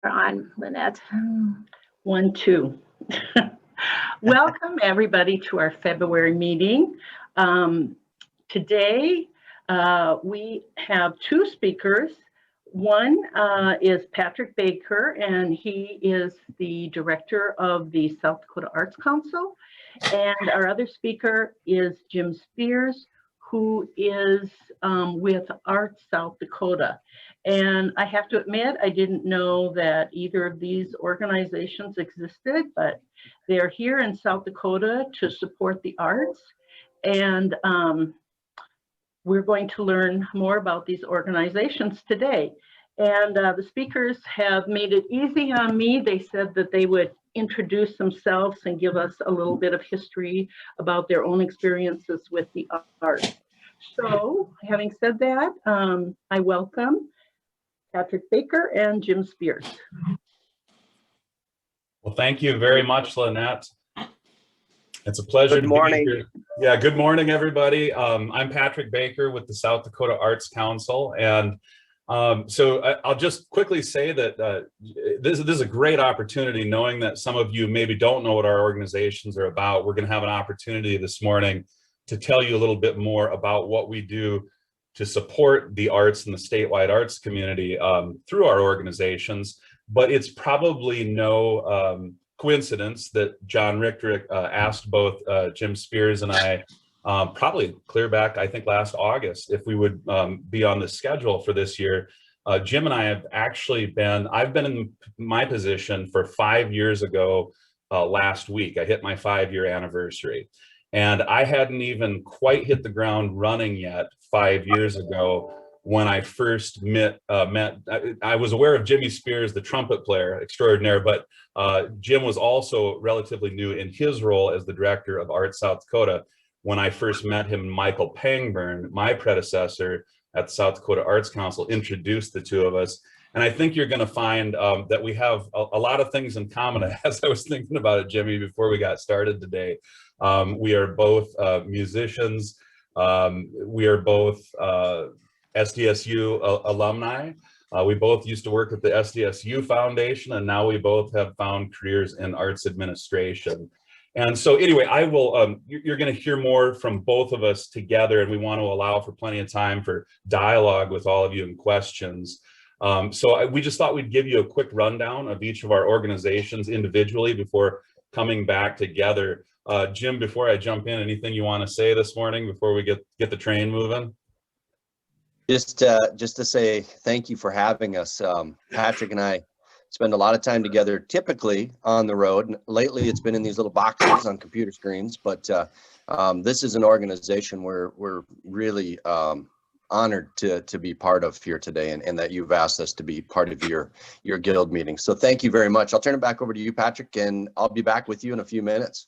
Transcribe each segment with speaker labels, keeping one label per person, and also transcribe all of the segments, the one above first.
Speaker 1: On, Lynette.
Speaker 2: 1, 2. Welcome everybody to our February meeting. Today we have 2 speakers. One is Patrick Baker, and he is the director of the South Dakota Arts Council. And our other speaker is Jim Speirs, who is with Arts South Dakota. And I have to admit, I didn't know that either of these organizations existed, but they're here in South Dakota to support the arts. And we're going to learn more about these organizations today. And the speakers have made it easy on me. They said that they would introduce themselves and give us a little bit of history about their own experiences with the arts. So having said that, I welcome Patrick Baker and Jim Speirs.
Speaker 3: Well, thank you very much, Lynette. It's a pleasure to be here. Yeah, good morning, everybody. I'm Patrick Baker with the South Dakota Arts Council. And so I'll just quickly say that this is a great opportunity, knowing that some of you maybe don't know what our organizations are about. We're going to have an opportunity this morning to tell you a little bit more about what we do to support the arts and the statewide arts community through our organizations. But it's probably no coincidence that John Richter asked both Jim Speirs and I probably clear back, I think last August, if we would be on the schedule for this year. Jim and I have actually I've been in my position for 5 years ago last week. I hit my 5-year anniversary. And I hadn't even quite hit the ground running yet 5 years ago when I first met. I was aware of Jimmy Speirs, the trumpet player extraordinaire, but Jim was also relatively new in his role as the director of Arts South Dakota when I first met him. Michael Pangburn, my predecessor at the South Dakota Arts Council, introduced the two of us. And I think you're going to find that we have a lot of things in common. As I was thinking about it, Jimmy, before we got started today, we are both musicians. We are both SDSU alumni. We both used to work at the SDSU Foundation, and now we both have found careers in arts administration. And so anyway, you're going to hear more from both of us together, and we want to allow for plenty of time for dialogue with all of you and questions. So we just thought we'd give you a quick rundown of each of our organizations individually before coming back together. Jim, before I jump in, anything you want to say this morning before we get the train moving?
Speaker 4: Just to say thank you for having us. Patrick and I spend a lot of time together, typically on the road. Lately, it's been in these little boxes on computer screens, but this is an organization we're really honored to be part of here today, and that you've asked us to be part of your guild meeting. So thank you very much. I'll turn it back over to you, Patrick, and I'll be back with you in a few minutes.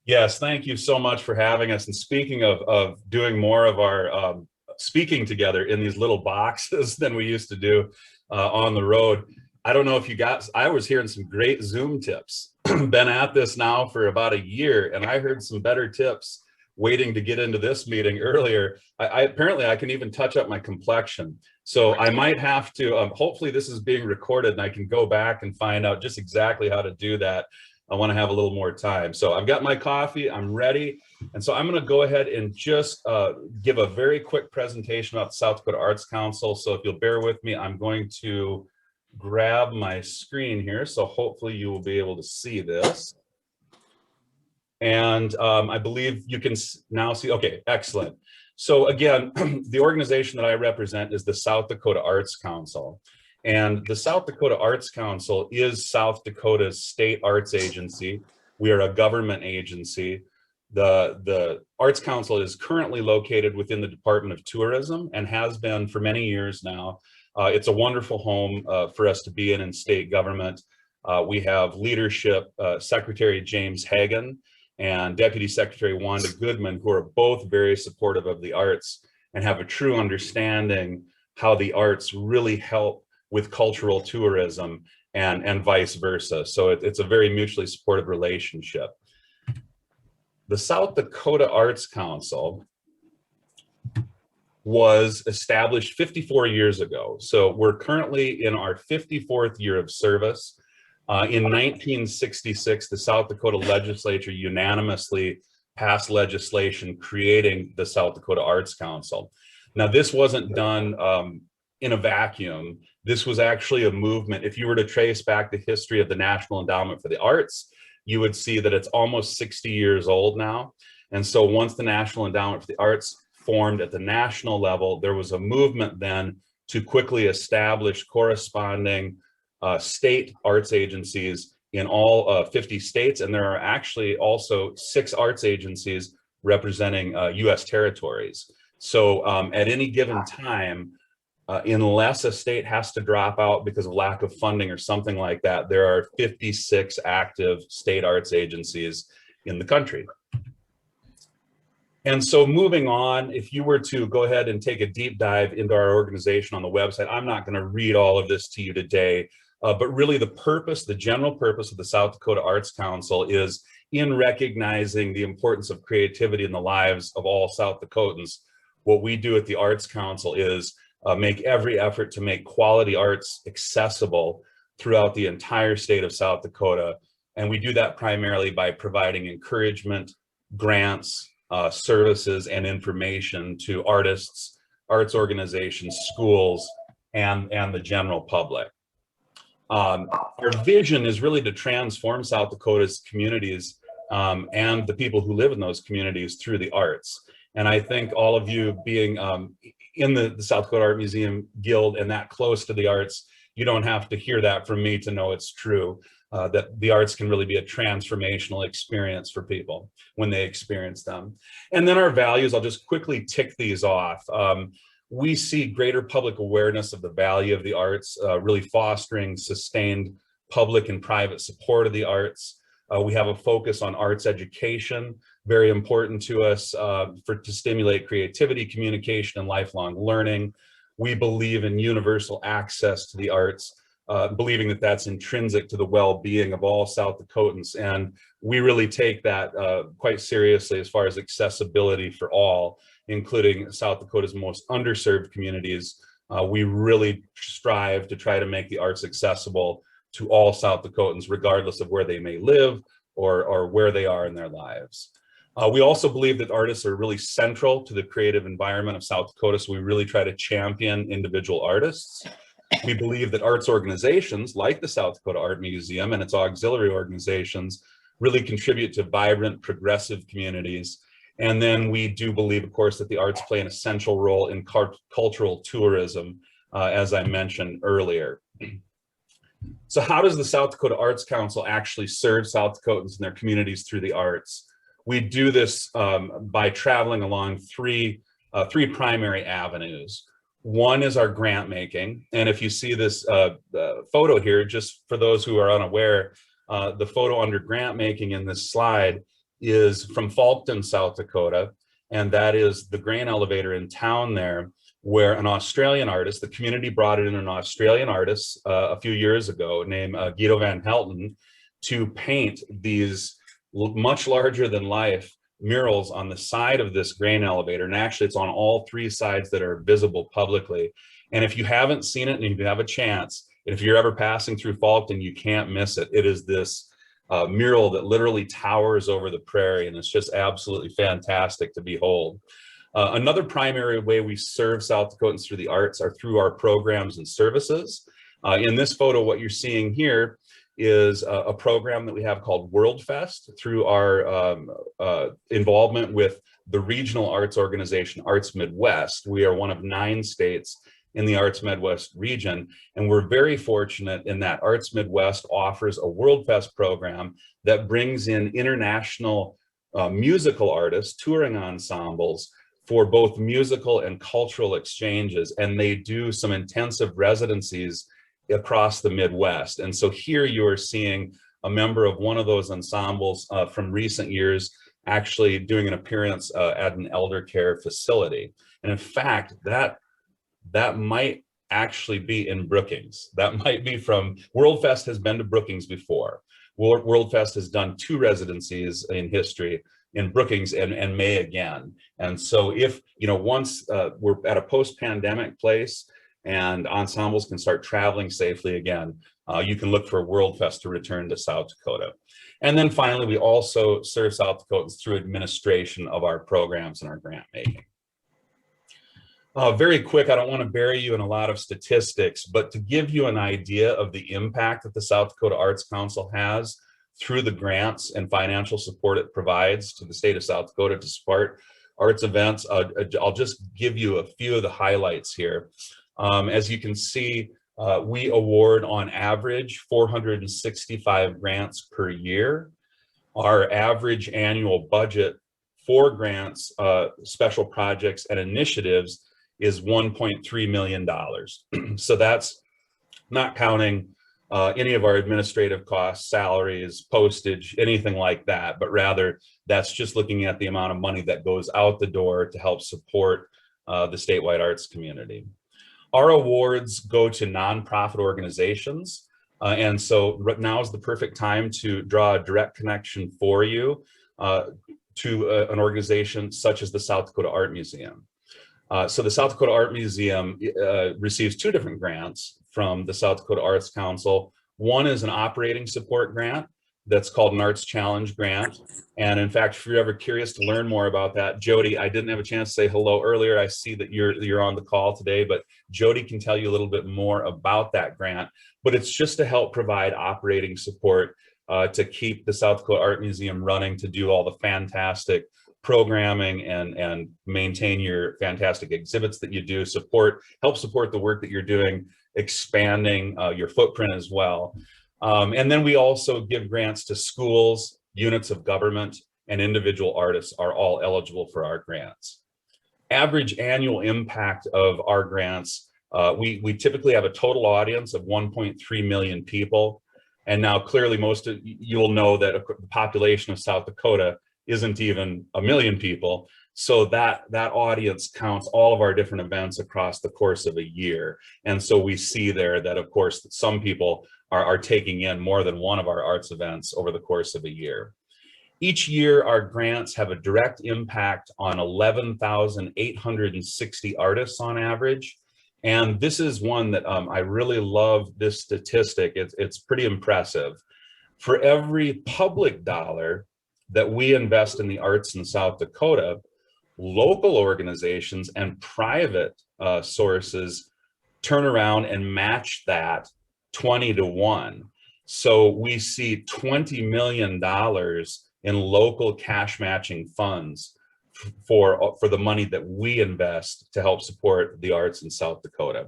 Speaker 3: Yes, thank you so much for having us. And speaking of doing more of our speaking together in these little boxes than we used to do on the road, I don't know if you I was hearing some great Zoom tips. Been at this now for about a year, and I heard some better tips waiting to get into this meeting earlier. Apparently I can even touch up my complexion. So I might have to, hopefully this is being recorded and I can go back and find out just exactly how to do that. I want to have a little more time. So I've got my coffee, I'm ready. And so I'm going to go ahead and just give a very quick presentation about the South Dakota Arts Council. So if you'll bear with me, I'm going to grab my screen here. So hopefully you will be able to see this. And I believe you can now see, okay, excellent. So again, the organization that I represent is the South Dakota Arts Council. And the South Dakota Arts Council is South Dakota's state arts agency. We are a government agency. The Arts Council is currently located within the Department of Tourism and has been for many years now. It's a wonderful home for us to be in state government. We have leadership, Secretary James Hagan and Deputy Secretary Wanda Goodman, who are both very supportive of the arts and have a true understanding how the arts really help with cultural tourism and vice versa. So it's a very mutually supportive relationship. The South Dakota Arts Council was established 54 years ago. So we're currently in our 54th year of service. In 1966, the South Dakota legislature unanimously passed legislation creating the South Dakota Arts Council. Now, this wasn't done in a vacuum. This was actually a movement. If you were to trace back the history of the National Endowment for the Arts, you would see that it's almost 60 years old now. And so once the National Endowment for the Arts formed at the national level, there was a movement then to quickly establish corresponding state arts agencies in all 50 states. And there are actually also 6 arts agencies representing US territories. So at any given time, unless a state has to drop out because of lack of funding or something like that, there are 56 active state arts agencies in the country. And so moving on, if you were to go ahead and take a deep dive into our organization on the website, I'm not going to read all of this to you today, but really the purpose, the general purpose of the South Dakota Arts Council is in recognizing the importance of creativity in the lives of all South Dakotans. What we do at the Arts Council is make every effort to make quality arts accessible throughout the entire state of South Dakota. And we do that primarily by providing encouragement, grants, services, and information to artists, arts organizations, schools, and the general public. Our vision is really to transform South Dakota's communities and the people who live in those communities through the arts. And I think all of you being in the South Dakota Art Museum Guild and that close to the arts, you don't have to hear that from me to know it's true, that the arts can really be a transformational experience for people when they experience them. And then our values, I'll just quickly tick these off. We see greater public awareness of the value of the arts, really fostering sustained public and private support of the arts. We have a focus on arts education, very important to us to stimulate creativity, communication, and lifelong learning. We believe in universal access to the arts, believing that that's intrinsic to the well-being of all South Dakotans. And we really take that quite seriously as far as accessibility for all, including South Dakota's most underserved communities. We really strive to try to make the arts accessible to all South Dakotans, regardless of where they may live or where they are in their lives. We also believe that artists are really central to the creative environment of South Dakota, so we really try to champion individual artists. We believe that arts organizations like the South Dakota Art Museum and its auxiliary organizations really contribute to vibrant, progressive communities. And then we do believe, of course, that the arts play an essential role in cultural tourism, as I mentioned earlier. So how does the South Dakota Arts Council actually serve South Dakotans and their communities through the arts? We do this by traveling along three primary avenues. One is our grant making. And if you see this photo here, just for those who are unaware, the photo under grant making in this slide is from Falkton, South Dakota. And that is the grain elevator in town there, where an Australian artist, the community brought in an Australian artist a few years ago named Guido van Helten to paint these much larger than life murals on the side of this grain elevator. And actually it's on all 3 sides that are visible publicly. And if you haven't seen it and if you have a chance, and if you're ever passing through Falkton, you can't miss it. It is this mural that literally towers over the prairie, and it's just absolutely fantastic to behold. Another primary way we serve South Dakotans through the arts are through our programs and services. In this photo, what you're seeing here is a program that we have called World Fest through our involvement with the regional arts organization, Arts Midwest. We are one of 9 states in the Arts Midwest region, and we're very fortunate in that Arts Midwest offers a World Fest program that brings in international musical artists, touring ensembles, for both musical and cultural exchanges, and they do some intensive residencies across the Midwest. And so here you are seeing a member of one of those ensembles from recent years actually doing an appearance at an elder care facility. And in fact, that might actually be in Brookings. That might be from, World Fest has been to Brookings before. World Fest has done 2 residencies in history in Brookings and may again. And so if, once we're at a post-pandemic place and ensembles can start traveling safely again, you can look for World Fest to return to South Dakota. And then finally, we also serve South Dakotans through administration of our programs and our grant making. Very quick, I don't want to bury you in a lot of statistics, but to give you an idea of the impact that the South Dakota Arts Council has through the grants and financial support it provides to the state of South Dakota to support arts events, I'll just give you a few of the highlights here. As you can see, we award on average 465 grants per year. Our average annual budget for grants, special projects, and initiatives is $1.3 million. So that's not counting any of our administrative costs, salaries, postage, anything like that, but rather that's just looking at the amount of money that goes out the door to help support the statewide arts community. Our awards go to nonprofit organizations. And so now is the perfect time to draw a direct connection for you to an organization such as the South Dakota Art Museum. So the South Dakota Art Museum receives two different grants from the South Dakota Arts Council. One is an operating support grant that's called an Arts Challenge grant. And in fact, if you're ever curious to learn more about that, Jody, I didn't have a chance to say hello earlier. I see that you're on the call today, but Jody can tell you a little bit more about that grant. But it's just to help provide operating support to keep the South Dakota Art Museum running, to do all the fantastic programming and maintain your fantastic exhibits that you do, help support the work that you're doing, expanding your footprint as well. And then we also give grants to schools, units of government, and individual artists are all eligible for our grants. Average annual impact of our grants, we typically have a total audience of 1.3 million people. And now clearly you'll know that the population of South Dakota isn't even 1 million people. So that audience counts all of our different events across the course of a year. And so we see there that, of course, some people are taking in more than one of our arts events over the course of a year. Each year, our grants have a direct impact on 11,860 artists on average. And this is one that I really love, this statistic. It's pretty impressive. For every public dollar that we invest in the arts in South Dakota, local organizations and private sources turn around and match that 20 to 1. So we see $20 million in local cash matching funds for the money that we invest to help support the arts in South Dakota.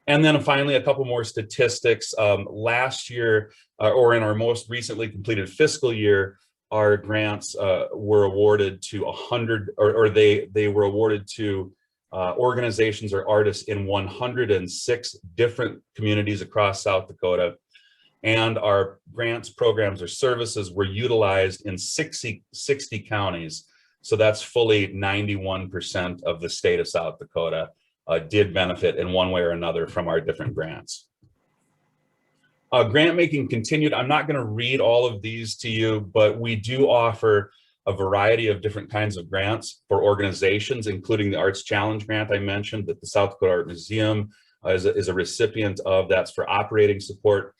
Speaker 3: And then finally, a couple more statistics. Last year, or in our most recently completed fiscal year, our grants were awarded to 100, or they were awarded to organizations or artists in 106 different communities across South Dakota. And our grants, programs, or services were utilized in 60 counties. So that's fully 91% of the state of South Dakota did benefit in one way or another from our different grants. Grant making continued. I'm not going to read all of these to you, but we do offer a variety of different kinds of grants for organizations, including the Arts Challenge grant I mentioned that the South Dakota Art Museum is a recipient of. That's for operating support.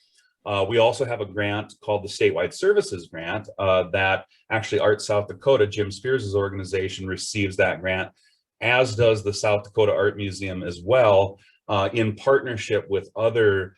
Speaker 3: We also have a grant called the Statewide Services Grant that actually Art South Dakota, Jim Speirs' organization, receives that grant, as does the South Dakota Art Museum as well, in partnership with other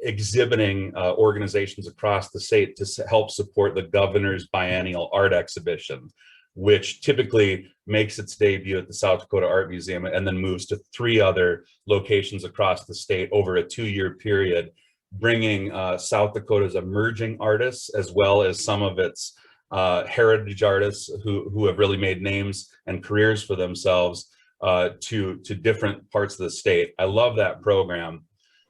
Speaker 3: exhibiting organizations across the state to help support the governor's biennial art exhibition, which typically makes its debut at the South Dakota Art Museum and then moves to 3 other locations across the state over a 2-year period, bringing South Dakota's emerging artists as well as some of its heritage artists who have really made names and careers for themselves to different parts of the state. I love that program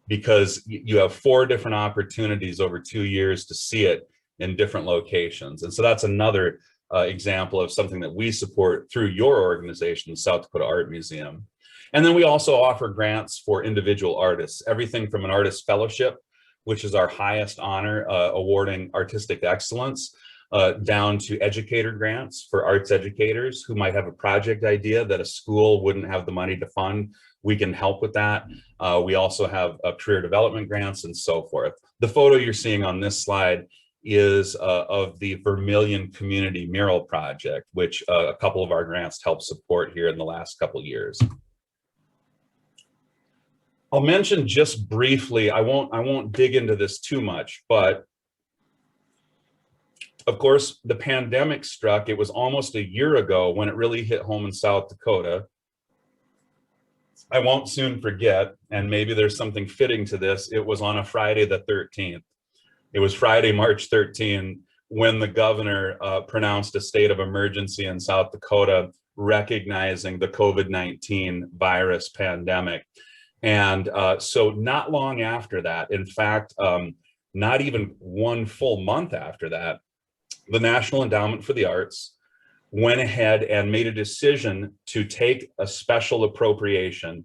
Speaker 3: because you have 4 different opportunities over 2 years to see it in different locations. And so that's another example of something that we support through your organization, the South Dakota Art Museum. And then we also offer grants for individual artists, everything from an artist fellowship, which is our highest honor, awarding artistic excellence, down to educator grants for arts educators who might have a project idea that a school wouldn't have the money to fund. We can help with that. We also have career development grants and so forth. The photo you're seeing on this slide is of the Vermilion Community Mural Project, which a couple of our grants helped support here in the last couple of years. I'll mention just briefly, I won't dig into this too much, but of course, the pandemic struck. It was almost a year ago when it really hit home in South Dakota. I won't soon forget, and maybe there's something fitting to this, it was on a Friday the 13th. It was Friday, March 13, when the governor pronounced a state of emergency in South Dakota, recognizing the COVID-19 virus pandemic. And so not long after that, in fact, not even one full month after that, the National Endowment for the Arts went ahead and made a decision to take a special appropriation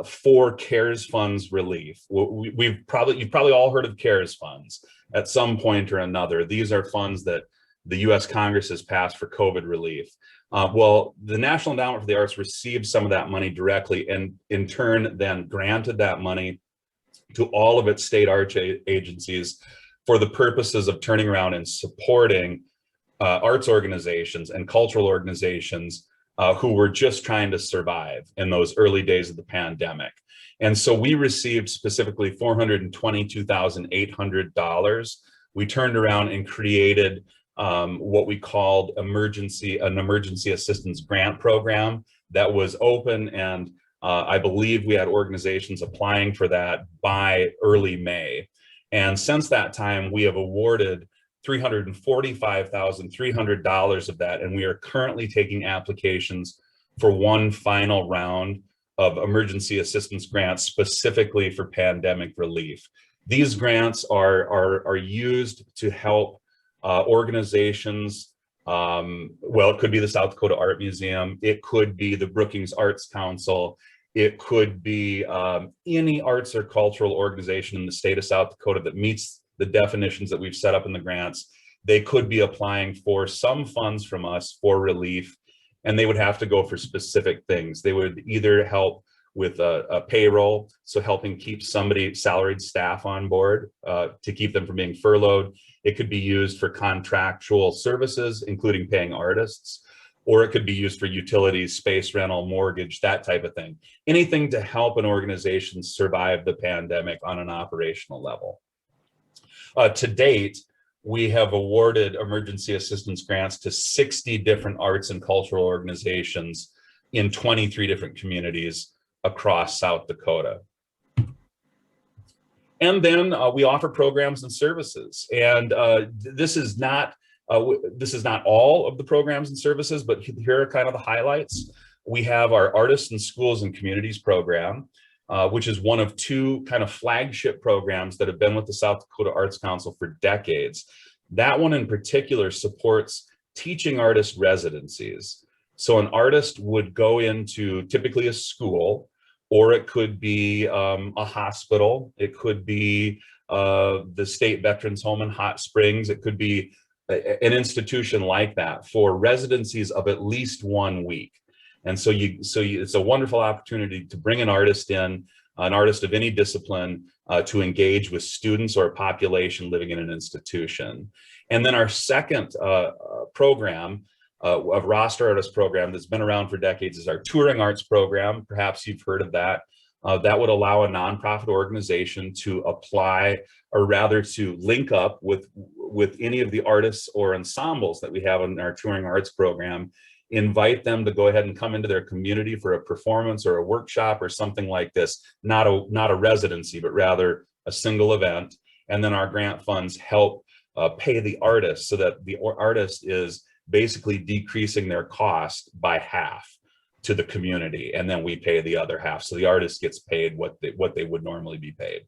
Speaker 3: for CARES funds relief. You've probably all heard of CARES funds at some point or another. These are funds that the US Congress has passed for COVID relief. Well, the National Endowment for the Arts received some of that money directly and in turn then granted that money to all of its state arts agencies for the purposes of turning around and supporting arts organizations and cultural organizations who were just trying to survive in those early days of the pandemic. And so we received specifically $422,800. We turned around and created what we called an emergency assistance grant program that was open, and I believe we had organizations applying for that by early May. And since that time, we have awarded $345,300 of that, and we are currently taking applications for one final round of emergency assistance grants specifically for pandemic relief. These grants are used to help organizations. Well, it could be the South Dakota Art Museum, it could be the Brookings Arts Council, it could be any arts or cultural organization in the state of South Dakota that meets the definitions that we've set up in the grants. They could be applying for some funds from us for relief, and they would have to go for specific things. They would either help with a payroll, so helping keep salaried staff on board to keep them from being furloughed. It could be used for contractual services, including paying artists, or it could be used for utilities, space rental, mortgage, that type of thing. Anything to help an organization survive the pandemic on an operational level. To date, we have awarded emergency assistance grants to 60 different arts and cultural organizations in 23 different communities across South Dakota. And then we offer programs and services. And this is not all of the programs and services, but here are kind of the highlights. We have our Artists in Schools and Communities program, which is one of two kind of flagship programs that have been with the South Dakota Arts Council for decades. That one in particular supports teaching artist residencies. So an artist would go into typically a school, or it could be a hospital, it could be the State Veterans Home in Hot Springs, it could be an institution like that for residencies of at least 1 week. And so it's a wonderful opportunity to bring an artist in, an artist of any discipline, to engage with students or a population living in an institution. And then our second program, a roster artist program that's been around for decades, is our touring arts program. Perhaps you've heard of that. That would allow a nonprofit organization to apply, or rather to link up with any of the artists or ensembles that we have in our touring arts program, invite them to go ahead and come into their community for a performance or a workshop or something like this, not a residency, but rather a single event. And then our grant funds help pay the artist, so that the artist is basically decreasing their cost by half to the community, and then we pay the other half. So the artist gets paid what they would normally be paid.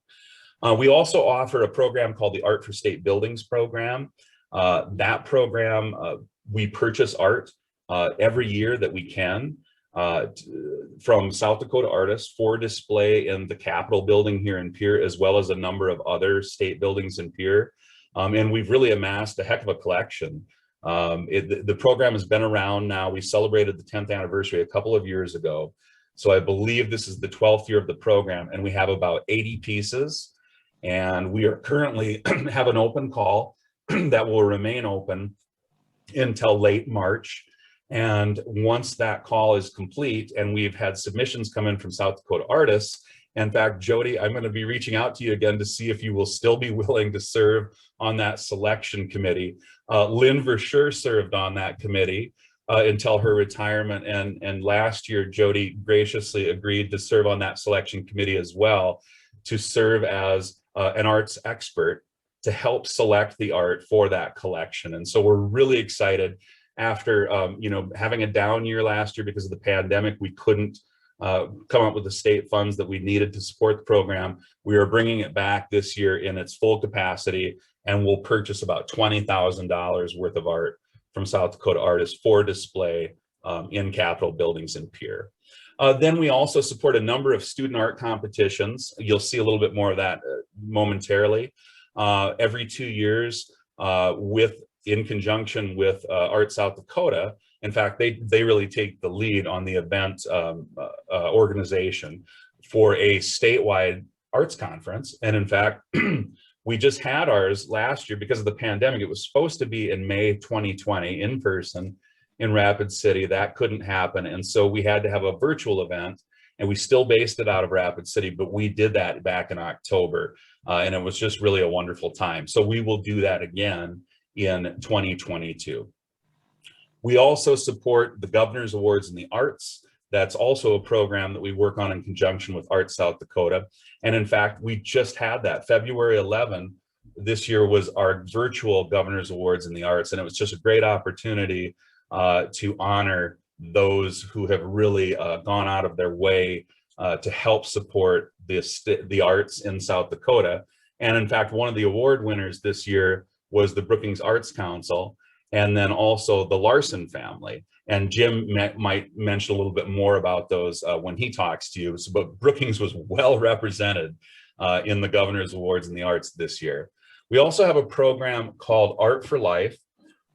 Speaker 3: We also offer a program called the Art for State Buildings program. That program, we purchase art every year that we can from South Dakota artists for display in the Capitol building here in Pierre, as well as a number of other state buildings in Pierre. And we've really amassed a heck of a collection. The program has been around now. We celebrated the 10th anniversary a couple of years ago. So I believe this is the 12th year of the program, and we have about 80 pieces. And we are currently have an open call that will remain open until late March. And once that call is complete, and we've had submissions come in from South Dakota artists. In fact, Jody, I'm going to be reaching out to you again to see if you will still be willing to serve on that selection committee. Lynn Verschure served on that committee until her retirement. And last year, Jody graciously agreed to serve on that selection committee as well, to serve as an arts expert to help select the art for that collection. And so we're really excited. After having a down year last year because of the pandemic, we couldn't come up with the state funds that we needed to support the program. We are bringing it back this year in its full capacity, and we'll purchase about $20,000 worth of art from South Dakota artists for display in Capitol buildings in Pierre. Then we also support a number of student art competitions. You'll see a little bit more of that momentarily. Every 2 years in conjunction with Art South Dakota. In fact, they really take the lead on the event organization for a statewide arts conference. And in fact, we just had ours last year because of the pandemic. It was supposed to be in May 2020 in person in Rapid City. That couldn't happen. And so we had to have a virtual event, and we still based it out of Rapid City, but we did that back in October. And it was just really a wonderful time. So we will do that again in 2022. We also support the Governor's Awards in the Arts. That's also a program that we work on in conjunction with Art South Dakota. And in fact, we just had that. February 11 this year was our virtual Governor's Awards in the Arts. And it was just a great opportunity to honor those who have really gone out of their way to help support the arts in South Dakota. And in fact, one of the award winners this year was the Brookings Arts Council, and then also the Larson family. And Jim might mention a little bit more about those when he talks to you. So, but Brookings was well represented in the Governor's Awards in the Arts this year. We also have a program called Art for Life.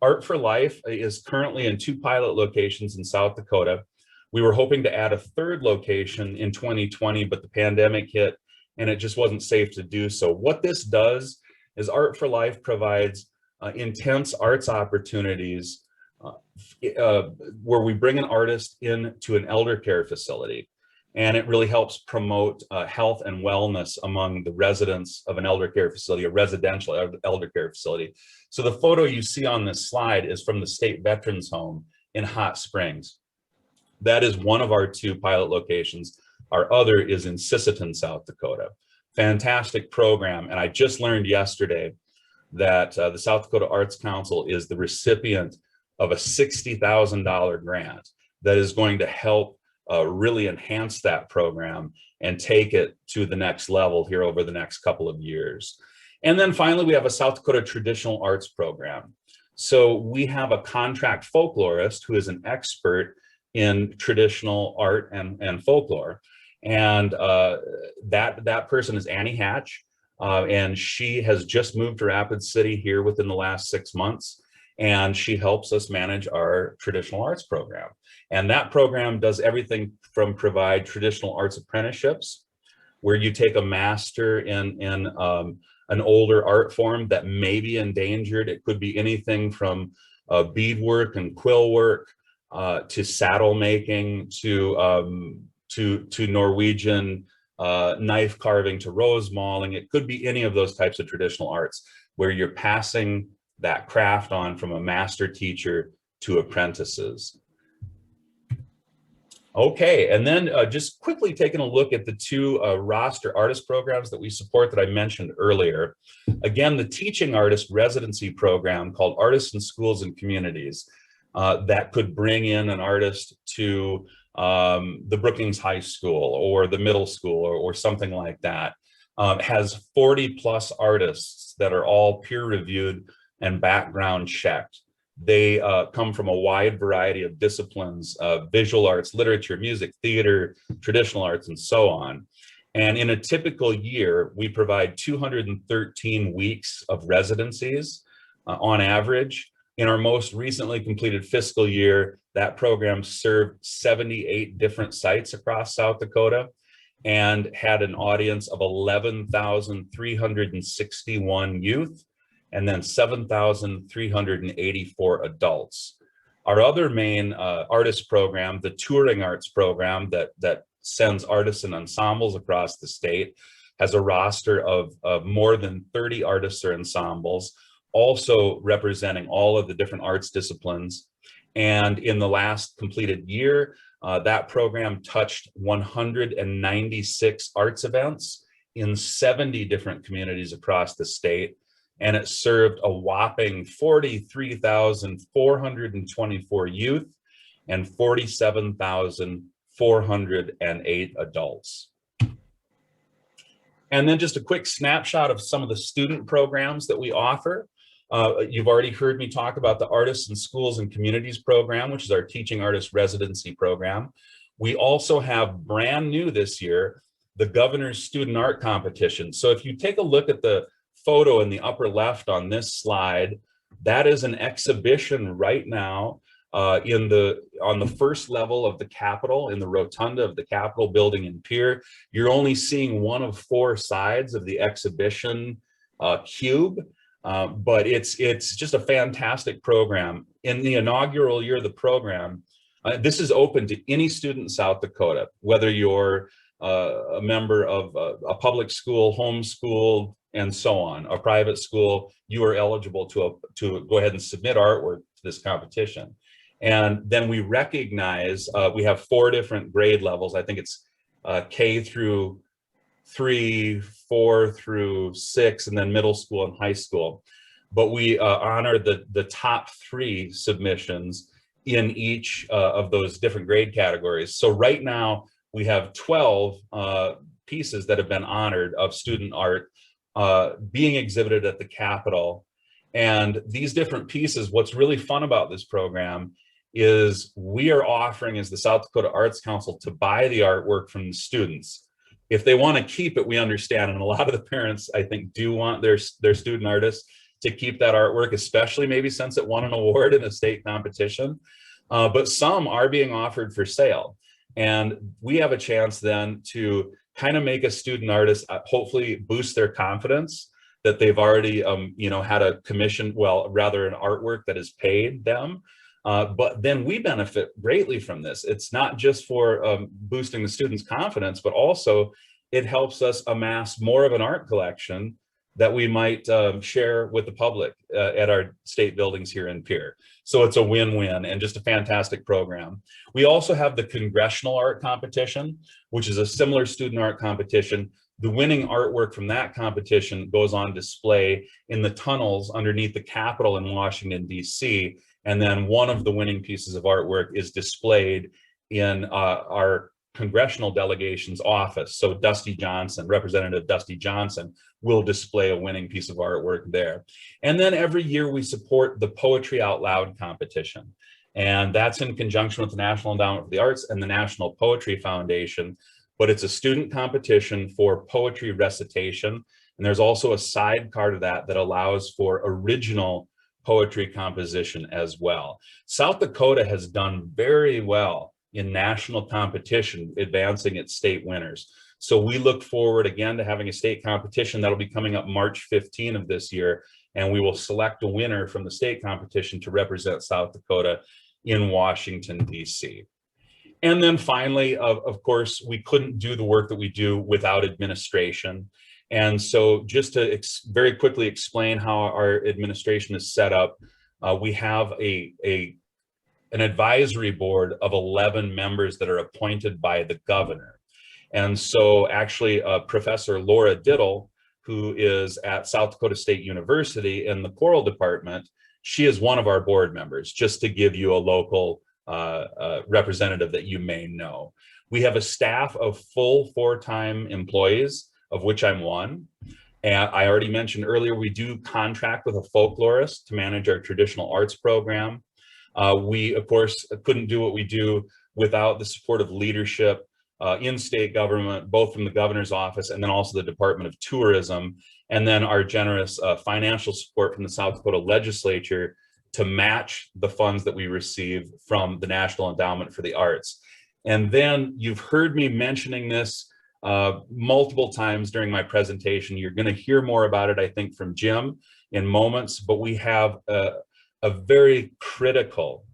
Speaker 3: Art for Life is currently in 2 pilot locations in South Dakota. We were hoping to add a 3rd location in 2020, but the pandemic hit and it just wasn't safe to do so. What this does is Art for Life provides intense arts opportunities where we bring an artist into an elder care facility, and it really helps promote health and wellness among the residents of an elder care facility, a residential elder care facility. So the photo you see on this slide is from the State Veterans Home in Hot Springs. That is one of our 2 pilot locations. Our other is in Sisseton, South Dakota. Fantastic program. And I just learned yesterday that the South Dakota Arts Council is the recipient of a $60,000 grant that is going to help really enhance that program and take it to the next level here over the next couple of years. And then finally, we have a South Dakota Traditional Arts program. So we have a contract folklorist who is an expert in traditional art and folklore. And that person is Annie Hatch, and she has just moved to Rapid City here within the last 6 months, and she helps us manage our traditional arts program. And that program does everything from provide traditional arts apprenticeships, where you take a master in an older art form that may be endangered. It could be anything from beadwork and quill work to saddle making to Norwegian knife carving to rose mauling. It could be any of those types of traditional arts where you're passing that craft on from a master teacher to apprentices. Okay, and then just quickly taking a look at the 2 roster artist programs that we support that I mentioned earlier. Again, the teaching artist residency program called Artists in Schools and Communities that could bring in an artist to the Brookings High School or the middle school or something like that, has 40+ artists that are all peer reviewed and background checked. They come from a wide variety of disciplines, visual arts, literature, music, theater, traditional arts, and so on. And in a typical year, we provide 213 weeks of residencies on average. In our most recently completed fiscal year, that program served 78 different sites across South Dakota and had an audience of 11,361 youth and then 7,384 adults. Our other main artist program, the touring arts program that sends artists and ensembles across the state, has a roster of more than 30 artists or ensembles, also representing all of the different arts disciplines. And in the last completed year, that program touched 196 arts events in 70 different communities across the state. And it served a whopping 43,424 youth and 47,408 adults. And then just a quick snapshot of some of the student programs that we offer. You've already heard me talk about the Artists in Schools and Communities program, which is our teaching artist residency program. We also have brand new this year, the Governor's Student Art Competition. So if you take a look at the photo in the upper left on this slide, that is an exhibition right now on the first level of the Capitol, in the rotunda of the Capitol building in Pierre. You're only seeing one of 4 sides of the exhibition cube, but it's just a fantastic program. In the inaugural year of the program, this is open to any student in South Dakota, whether you're a member of a public school, homeschool, and so on, a private school. You are eligible to go ahead and submit artwork to this competition. And then we recognize, we have 4 different grade levels. I think it's K through 3, 4 through 6, and then middle school and high school. But we honor the top 3 submissions in each of those different grade categories. So right now we have 12 pieces that have been honored of student art being exhibited at the Capitol. And these different pieces, what's really fun about this program is we are offering, as the South Dakota Arts Council, to buy the artwork from the students. If they want to keep it, we understand. And a lot of the parents, I think, do want their student artists to keep that artwork, especially maybe since it won an award in a state competition. But some are being offered for sale. And we have a chance then to kind of make a student artist, hopefully boost their confidence that they've already had a commission, well, rather an artwork that is paid them. But then we benefit greatly from this. It's not just for boosting the students' confidence, but also it helps us amass more of an art collection that we might share with the public at our state buildings here in Pierre. So it's a win-win and just a fantastic program. We also have the Congressional Art Competition, which is a similar student art competition. The winning artwork from that competition goes on display in the tunnels underneath the Capitol in Washington, D.C. And then one of the winning pieces of artwork is displayed in our congressional delegation's office. So Dusty Johnson, Representative Dusty Johnson, will display a winning piece of artwork there. And then every year we support the Poetry Out Loud competition. And that's in conjunction with the National Endowment for the Arts and the National Poetry Foundation. But it's a student competition for poetry recitation. And there's also a sidecar to that that allows for original poetry composition as well. South Dakota has done very well in national competition, advancing its state winners. So we look forward again to having a state competition that'll be coming up March 15 of this year, and we will select a winner from the state competition to represent South Dakota in Washington, D.C. And then finally, of course, we couldn't do the work that we do without administration. And so just to very quickly explain how our administration is set up, we have an advisory board of 11 members that are appointed by the governor. And so actually Professor Laura Diddle, who is at South Dakota State University in the choral department, she is one of our board members, just to give you a local representative that you may know. We have a staff of full 4-time employees, of which I'm one. And I already mentioned earlier, we do contract with a folklorist to manage our traditional arts program. We, of course, couldn't do what we do without the support of leadership in state government, both from the governor's office and then also the Department of Tourism, and then our generous financial support from the South Dakota legislature to match the funds that we receive from the National Endowment for the Arts. And then you've heard me mentioning this multiple times during my presentation. You're going to hear more about it, I think, from Jim in moments, but we have a very critical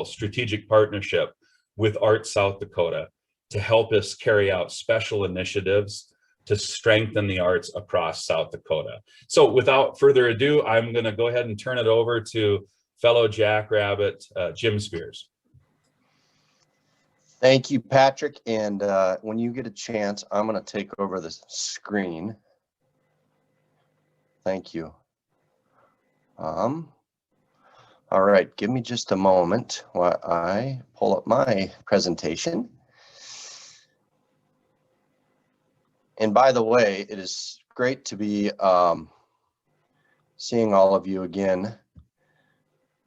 Speaker 3: strategic partnership with Arts South Dakota to help us carry out special initiatives to strengthen the arts across South Dakota. So without further ado, I'm going to go ahead and turn it over to fellow Jackrabbit, Jim Speirs.
Speaker 4: Thank you, Patrick. And when you get a chance, I'm going to take over the screen. Thank you. All right, give me just a moment while I pull up my presentation. And by the way, it is great to be seeing all of you again,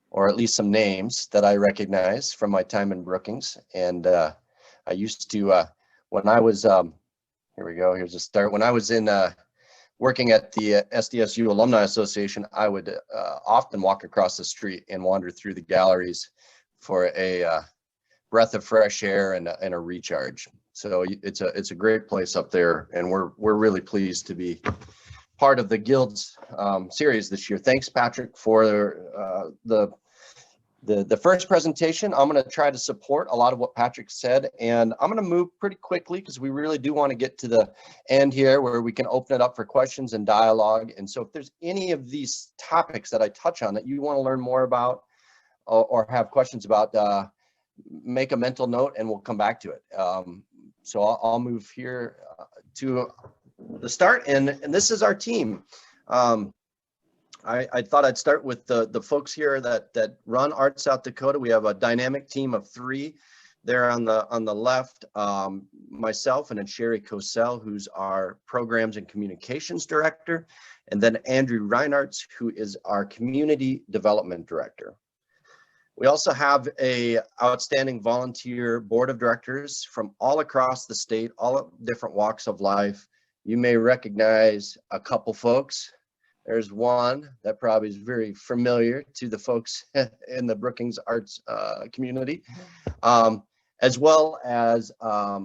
Speaker 4: or at least some names that I recognize from my time in Brookings. And I used to, when I was, here we go, here's a start. When I was in working at the SDSU Alumni Association, I would often walk across the street and wander through the galleries for a breath of fresh air and a recharge. So it's a great place up there, and we're really pleased to be part of the Guild's series this year. Thanks, Patrick, for the first presentation. I'm going to try to support a lot of what Patrick said, and I'm going to move pretty quickly because we really do want to get to the end here where we can open it up for questions and dialogue. And so if there's any of these topics that I touch on that you want to learn more about or have questions about, make a mental note and we'll come back to it. So I'll move here to the start, and this is our team. I thought I'd start with the folks here that run Arts South Dakota. We have a dynamic team of 3 there on the left, myself, and then Sherry Cosell, who's our Programs and Communications Director, and then Andrew Reinartz, who is our Community Development Director. We also have a outstanding volunteer board of directors from all across the state, all different walks of life. You may recognize a couple folks. There's one that probably is very familiar to the folks in the Brookings arts community, as well as, I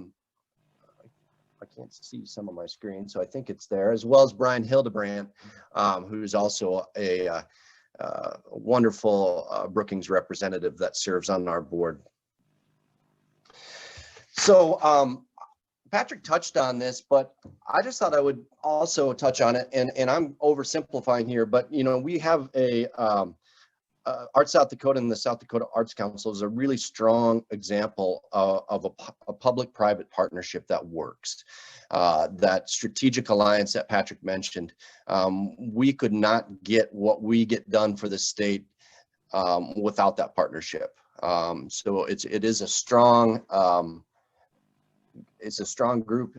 Speaker 4: can't see some of my screen, so I think it's there, as well as Brian Hildebrandt, who's also a wonderful Brookings representative that serves on our board. So Patrick touched on this, but I just thought I would also touch on it, and I'm oversimplifying here, but you know, we have a Arts South Dakota, and the South Dakota Arts Council is a really strong example of a public-private partnership that works. That strategic alliance that Patrick mentioned, we could not get what we get done for the state without that partnership. So it is a strong group,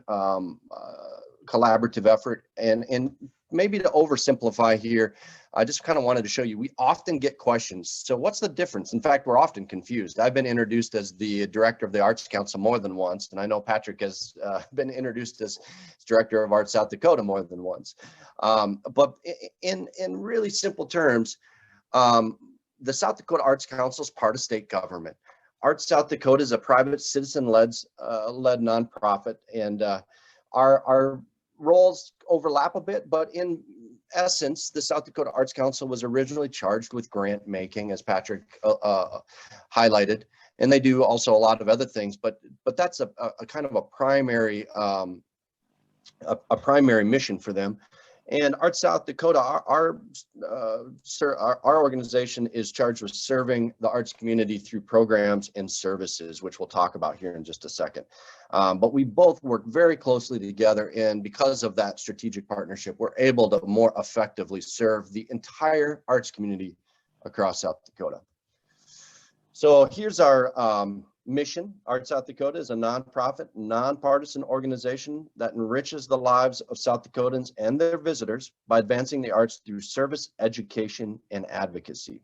Speaker 4: collaborative effort, and maybe to oversimplify here, I just kind of wanted to show you, we often get questions. So what's the difference? In fact, we're often confused. I've been introduced as the director of the Arts Council more than once, and I know Patrick has been introduced as director of Arts South Dakota more than once. But in really simple terms, the South Dakota Arts Council is part of state government. Arts South Dakota is a private citizen-led nonprofit, and our roles overlap a bit, but in essence, the South Dakota Arts Council was originally charged with grant making, as Patrick highlighted, and they do also a lot of other things, but that's a kind of a primary mission for them. And Arts South Dakota, our organization is charged with serving the arts community through programs and services, which we'll talk about here in just a second. But we both work very closely together, and because of that strategic partnership, we're able to more effectively serve the entire arts community across South Dakota. So here's our mission. Arts South Dakota is a nonprofit, nonpartisan organization that enriches the lives of South Dakotans and their visitors by advancing the arts through service, education, and advocacy.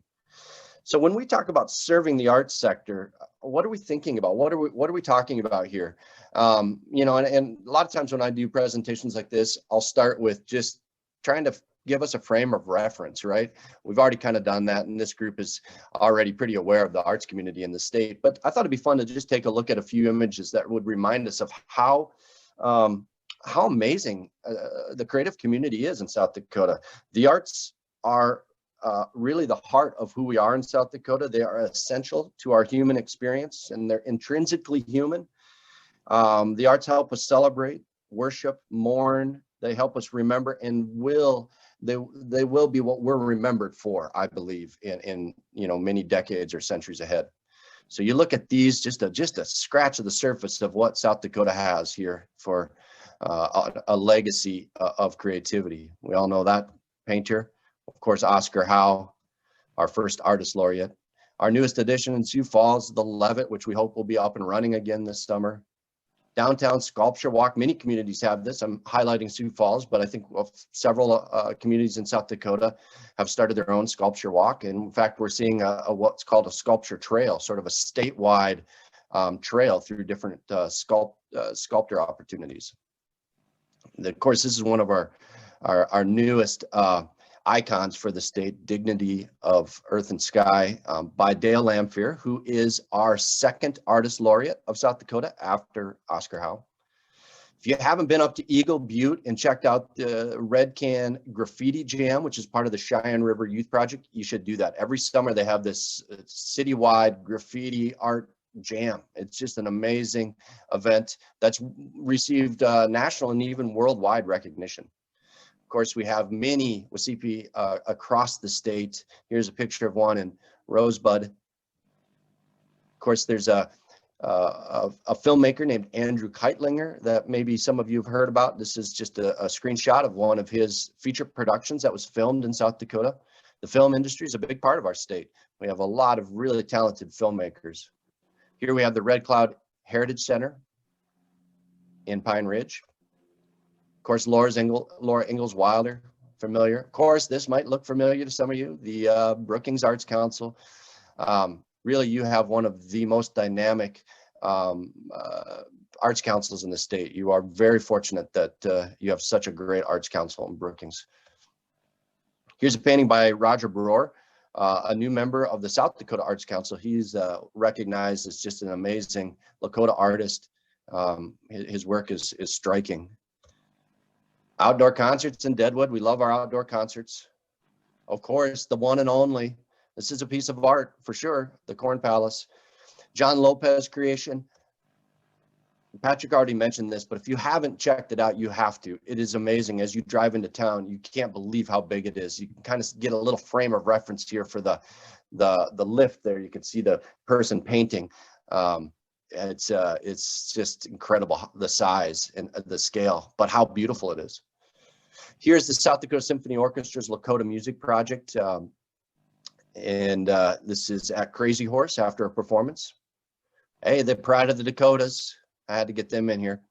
Speaker 4: So when we talk about serving the arts sector, what are we thinking about? What are we talking about here? You know, and a lot of times when I do presentations like this, I'll start with just trying to give us a frame of reference, right? We've already kind of done that, and this group is already pretty aware of the arts community in the state. But I thought it'd be fun to just take a look at a few images that would remind us of how amazing the creative community is in South Dakota. The arts are really the heart of who we are in South Dakota. They are essential to our human experience, and they're intrinsically human. The arts help us celebrate, worship, mourn. They help us remember, and they will be what we're remembered for, I believe, in you know, many decades or centuries ahead. So you look at these, just a scratch of the surface of what South Dakota has here for a legacy of creativity. We all know that painter, of course, Oscar Howe, our first artist laureate. Our newest addition in Sioux Falls, the Levitt, which we hope will be up and running again this summer. Downtown Sculpture Walk, many communities have this. I'm highlighting Sioux Falls, but I think several communities in South Dakota have started their own sculpture walk. And in fact, we're seeing what's called a sculpture trail, sort of a statewide trail through different sculptor opportunities. And of course, this is one of our newest icons for the state, Dignity of Earth and Sky, by Dale Lamphere, who is our second artist laureate of South Dakota after Oscar Howe. If you haven't been up to Eagle Butte and checked out the Red Can Graffiti Jam, which is part of the Cheyenne River Youth Project, you should do that. Every summer they have this citywide graffiti art jam. It's just an amazing event that's received national and even worldwide recognition. Of course, we have many WCP across the state. Here's a picture of one in Rosebud. Of course, there's a filmmaker named Andrew Keitlinger that maybe some of you have heard about. This is just a screenshot of one of his feature productions that was filmed in South Dakota. The film industry is a big part of our state. We have a lot of really talented filmmakers. Here we have the Red Cloud Heritage Center in Pine Ridge. Of course, Laura Ingalls Wilder, familiar. Of course, this might look familiar to some of you, the Brookings Arts Council. Really, you have one of the most dynamic arts councils in the state. You are very fortunate that you have such a great arts council in Brookings. Here's a painting by Roger Brewer, a new member of the South Dakota Arts Council. He's recognized as just an amazing Lakota artist. His work is striking. Outdoor concerts in Deadwood. We love our outdoor concerts. Of course, the one and only. This is a piece of art for sure. The Corn Palace. John Lopez creation. Patrick already mentioned this, but if you haven't checked it out, you have to. It is amazing. As you drive into town, you can't believe how big it is. You can kind of get a little frame of reference here for the lift there. You can see the person painting. It's just incredible, the size and the scale, but how beautiful it is. Here's the South Dakota Symphony Orchestra's Lakota Music Project. This is at Crazy Horse after a performance. Hey, the pride of the Dakotas. I had to get them in here.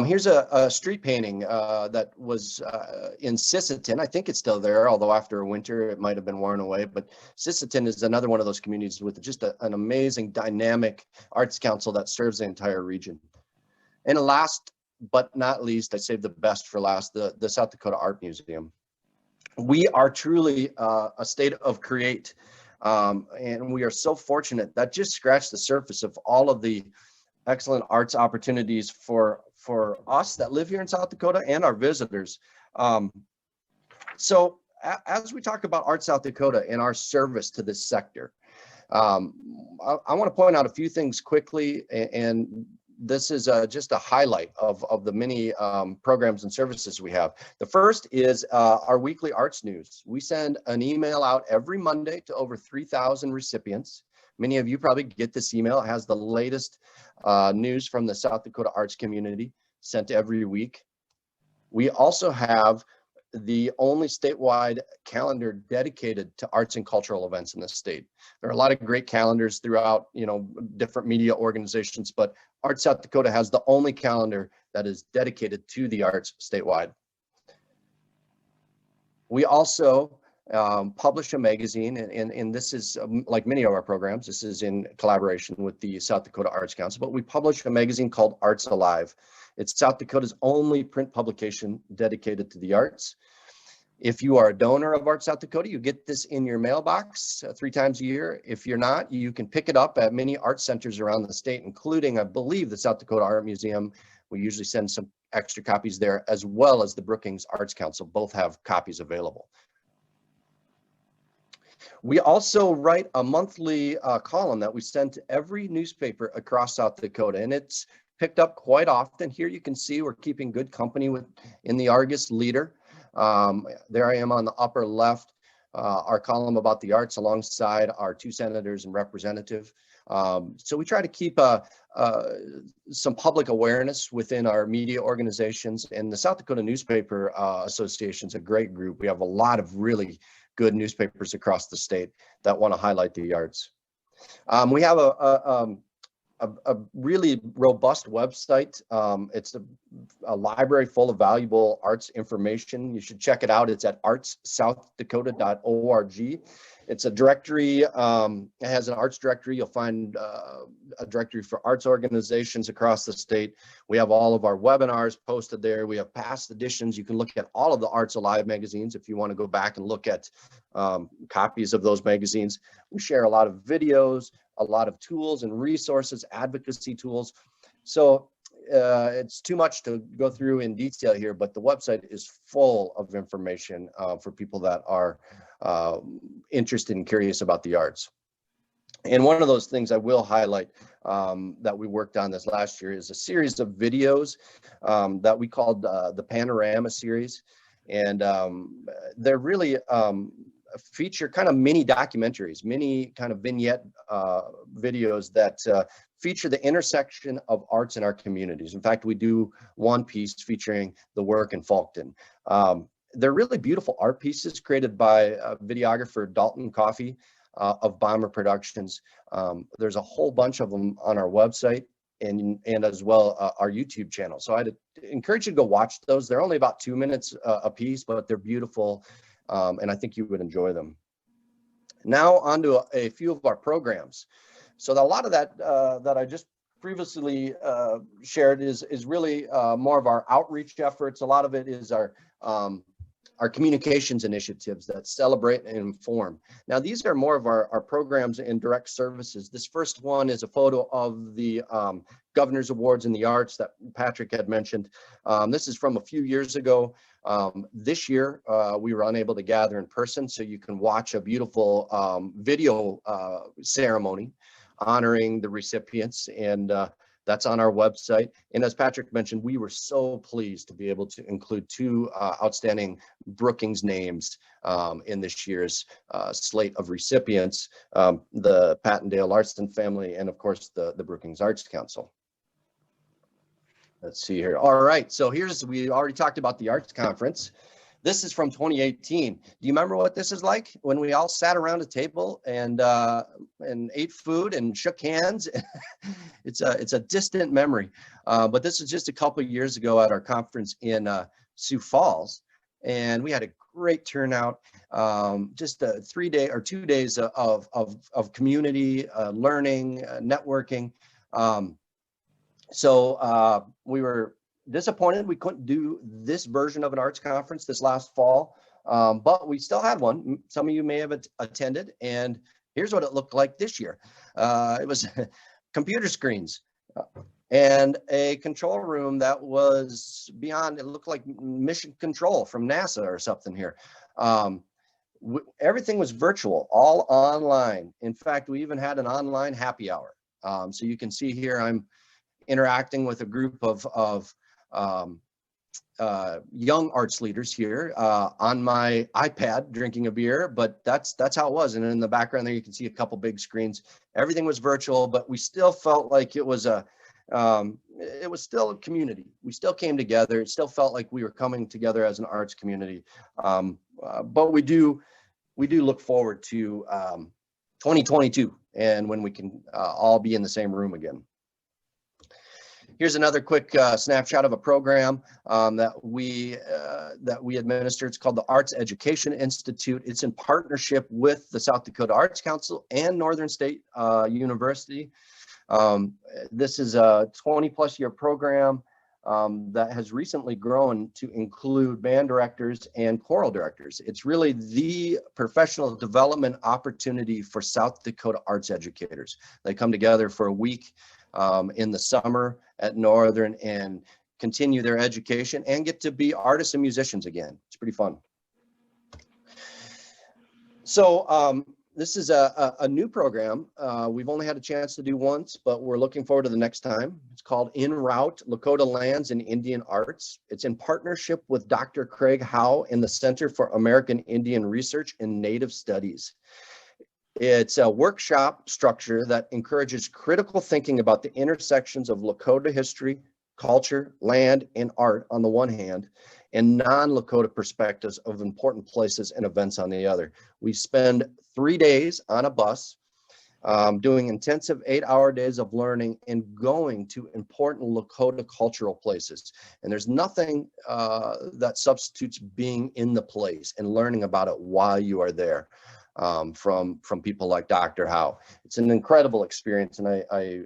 Speaker 4: Here's a street painting that was in Sisseton. I think it's still there, although after a winter it might have been worn away. But Sisseton is another one of those communities with just an amazing, dynamic arts council that serves the entire region. And last but not least, I saved the best for last, the South Dakota Art Museum. We are truly a state of create, and we are so fortunate that just scratched the surface of all of the excellent arts opportunities for us that live here in South Dakota and our visitors. So as we talk about Art South Dakota and our service to this sector, I want to point out a few things quickly, and this is just a highlight of the many programs and services we have. The first is our weekly arts news. We send an email out every Monday to over 3,000 recipients. Many of you probably get this email. It has the latest news from the South Dakota arts community sent every week. We also have the only statewide calendar dedicated to arts and cultural events in the state. There are a lot of great calendars throughout, different media organizations, but Art South Dakota has the only calendar that is dedicated to the arts statewide. We also, publish a magazine, and this is like many of our programs, this is in collaboration with the South Dakota Arts Council, but we publish a magazine called Arts Alive. It's South Dakota's only print publication dedicated to the arts. If you are a donor of Arts South Dakota, you get this in your mailbox 3 times a year. If you're not, you can pick it up at many art centers around the state, including, I believe, the South Dakota Art Museum. We usually send some extra copies there, as well as the Brookings Arts Council. Both have copies available. We also write a monthly column that we send to every newspaper across South Dakota, and it's picked up quite often. Here you can see we're keeping good company in the Argus Leader. There I am on the upper left, our column about the arts alongside our 2 senators and representative. So we try to keep some public awareness within our media organizations, and the South Dakota Newspaper Association is a great group. We have a lot of really good newspapers across the state that want to highlight the arts. We have a really robust website. It's a library full of valuable arts information. You should check it out. It's at artsouthdakota.org. It's a directory. It has an arts directory. You'll find a directory for arts organizations across the state. We have all of our webinars posted there. We have past editions. You can look at all of the Arts Alive magazines if you want to go back and look at copies of those magazines. We share a lot of videos, a lot of tools and resources, advocacy tools. So it's too much to go through in detail here, but the website is full of information for people that are interested and curious about the arts. And one of those things I will highlight that we worked on this last year is a series of videos that we called the Panorama Series. And they're really feature kind of mini documentaries, mini kind of vignette videos that feature the intersection of arts in our communities. In fact, we do one piece featuring the work in Falkton. They're really beautiful art pieces created by videographer Dalton Coffey of Bomber Productions. There's a whole bunch of them on our website and as well our YouTube channel. So I'd encourage you to go watch those. They're only about 2 minutes a piece, but they're beautiful. And I think you would enjoy them. Now on to a few of our programs. So a lot of that that I just previously shared is really more of our outreach efforts. A lot of it is our communications initiatives that celebrate and inform. Now these are more of our programs and direct services. This first one is a photo of the Governor's Awards in the Arts that Patrick had mentioned. This is from a few years ago. This year, we were unable to gather in person, so you can watch a beautiful video ceremony honoring the recipients, and that's on our website. And as Patrick mentioned, we were so pleased to be able to include 2 outstanding Brookings names in this year's slate of recipients, the Pattendale Larson family, and of course the Brookings Arts Council. Let's see here. All right, so we already talked about the Arts Conference. This is from 2018. Do you remember what this is like when we all sat around a table and ate food and shook hands? It's a distant memory, but this is just a couple of years ago at our conference in Sioux Falls, and we had a great turnout. Just 3 day or 2 days of community learning, networking. So we were disappointed we couldn't do this version of an arts conference this last fall, but we still had one. Some of you may have attended, and here's what it looked like this year. It was computer screens and a control room that was beyond, it looked like mission control from NASA or something here. Everything was virtual, all online. In fact, we even had an online happy hour. So you can see here I'm interacting with a group of young arts leaders here on my iPad drinking a beer, but that's how it was. And in the background there you can see a couple big screens. Everything was virtual, but we still felt like it was still a community. We still came together. It still felt like we were coming together as an arts community. But we do look forward to 2022 and when we can all be in the same room again. Here's another quick snapshot of a program that we administer. It's called the Arts Education Institute. It's in partnership with the South Dakota Arts Council and Northern State University. This is a 20+ year program that has recently grown to include band directors and choral directors. It's really the professional development opportunity for South Dakota arts educators. They come together for a week in the summer at Northern and continue their education and get to be artists and musicians again. It's pretty fun. So this is a new program. We've only had a chance to do once, but we're looking forward to the next time. It's called En Route, Lakota Lands and Indian Arts. It's in partnership with Dr. Craig Howe in the Center for American Indian Research and Native Studies. It's a workshop structure that encourages critical thinking about the intersections of Lakota history, culture, land, and art on the one hand, and non-Lakota perspectives of important places and events on the other. We spend 3 days on a bus doing intensive 8-hour days of learning and going to important Lakota cultural places. And there's nothing that substitutes being in the place and learning about it while you are there. From people like Dr. Howe. It's an incredible experience, and I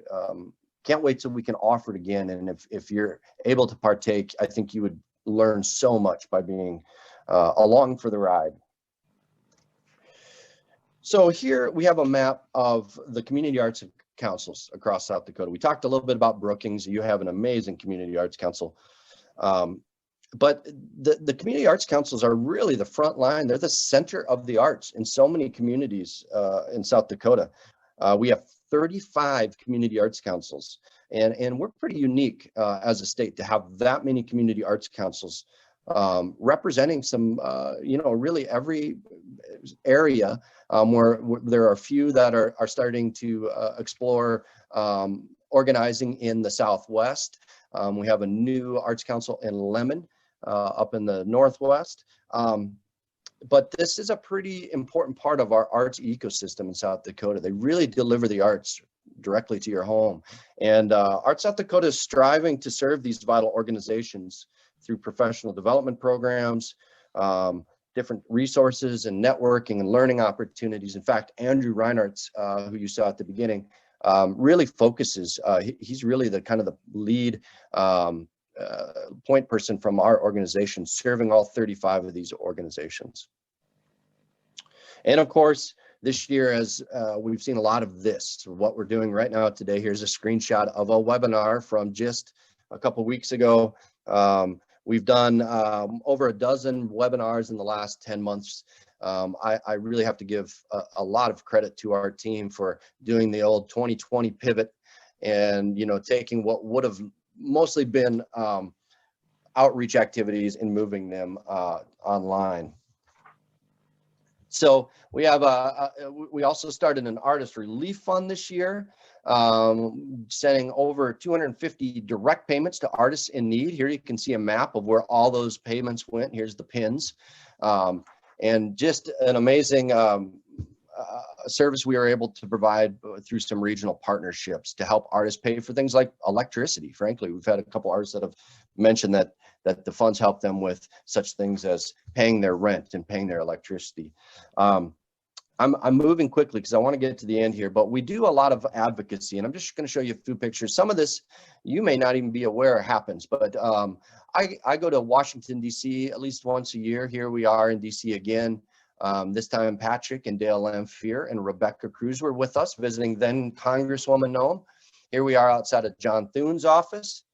Speaker 4: can't wait till we can offer it again. And if you're able to partake, I think you would learn so much by being along for the ride. So here we have a map of the community arts councils across South Dakota. We talked a little bit about Brookings. You have an amazing community arts council. But the community arts councils are really the front line. They're the center of the arts in so many communities in South Dakota. We have 35 community arts councils, and we're pretty unique as a state to have that many community arts councils representing some, really every area where there are a few that are starting to explore organizing in the Southwest. We have a new arts council in Lemon. Up in the Northwest. But this is a pretty important part of our arts ecosystem in South Dakota. They really deliver the arts directly to your home. And Art South Dakota is striving to serve these vital organizations through professional development programs, different resources and networking and learning opportunities. In fact, Andrew Reinhardt's, who you saw at the beginning, really focuses, he's really the kind of the lead point person from our organization, serving all 35 of these organizations. And of course, this year, as we've seen a lot of this, what we're doing right now today, here's a screenshot of a webinar from just a couple weeks ago. We've done over a dozen webinars in the last 10 months. I really have to give a lot of credit to our team for doing the old 2020 pivot and, taking what would have mostly been outreach activities and moving them online. So we have we also started an artist relief fund this year, sending over 250 direct payments to artists in need. Here you can see a map of where all those payments went. Here's the pins, and just an amazing service we were able to provide through some regional partnerships to help artists pay for things like electricity. Frankly, we've had a couple artists that have mentioned that the funds help them with such things as paying their rent and paying their electricity. I'm moving quickly because I want to get to the end here, but we do a lot of advocacy, and I'm just going to show you a few pictures. Some of this you may not even be aware happens, but I go to Washington, D.C. at least once a year. Here we are in D.C. again. This time Patrick and Dale Lamphere and Rebecca Cruz were with us visiting then Congresswoman Noem. Here we are outside of John Thune's office.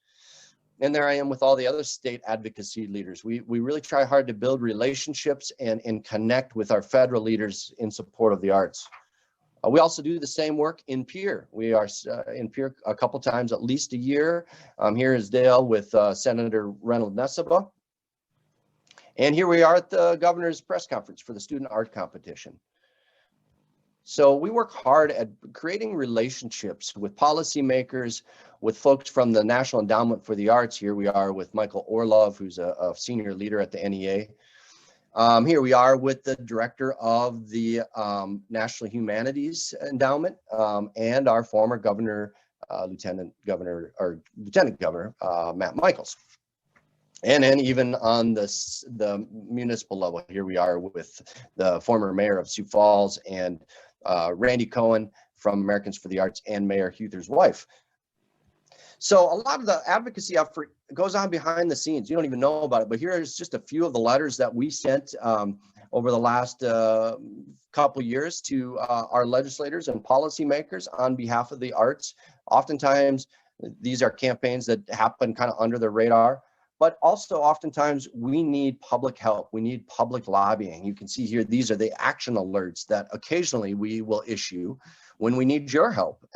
Speaker 4: And there I am with all the other state advocacy leaders. We really try hard to build relationships and connect with our federal leaders in support of the arts. We also do the same work in Pierre. We are in Pierre a couple times, at least a year. Here is Dale with Senator Reynolds Nessebar. And here we are at the governor's press conference for the student art competition. So we work hard at creating relationships with policymakers, with folks from the National Endowment for the Arts. Here we are with Michael Orlov, who's a senior leader at the NEA. Here we are with the director of the National Humanities Endowment and our former governor, Lieutenant Governor Matt Michaels. And then even on the municipal level, here we are with the former mayor of Sioux Falls and Randy Cohen from Americans for the Arts and Mayor Huther's wife. So a lot of the advocacy effort goes on behind the scenes. You don't even know about it, but here's just a few of the letters that we sent over the last couple years to our legislators and policymakers on behalf of the arts. Oftentimes, these are campaigns that happen kind of under the radar, but also oftentimes we need public help. We need public lobbying. You can see here, these are the action alerts that occasionally we will issue when we need your help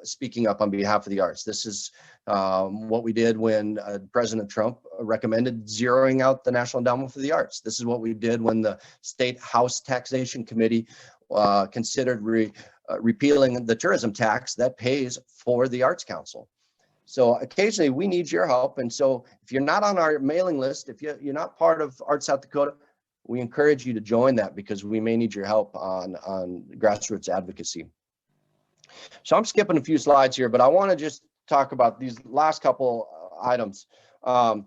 Speaker 4: speaking up on behalf of the arts. This is what we did when President Trump recommended zeroing out the National Endowment for the Arts. This is what we did when the State House Taxation Committee considered repealing the tourism tax that pays for the Arts Council. So occasionally we need your help. And so if you're not on our mailing list, if you're not part of Arts South Dakota, we encourage you to join that because we may need your help on grassroots advocacy. So I'm skipping a few slides here, but I want to just talk about these last couple items. The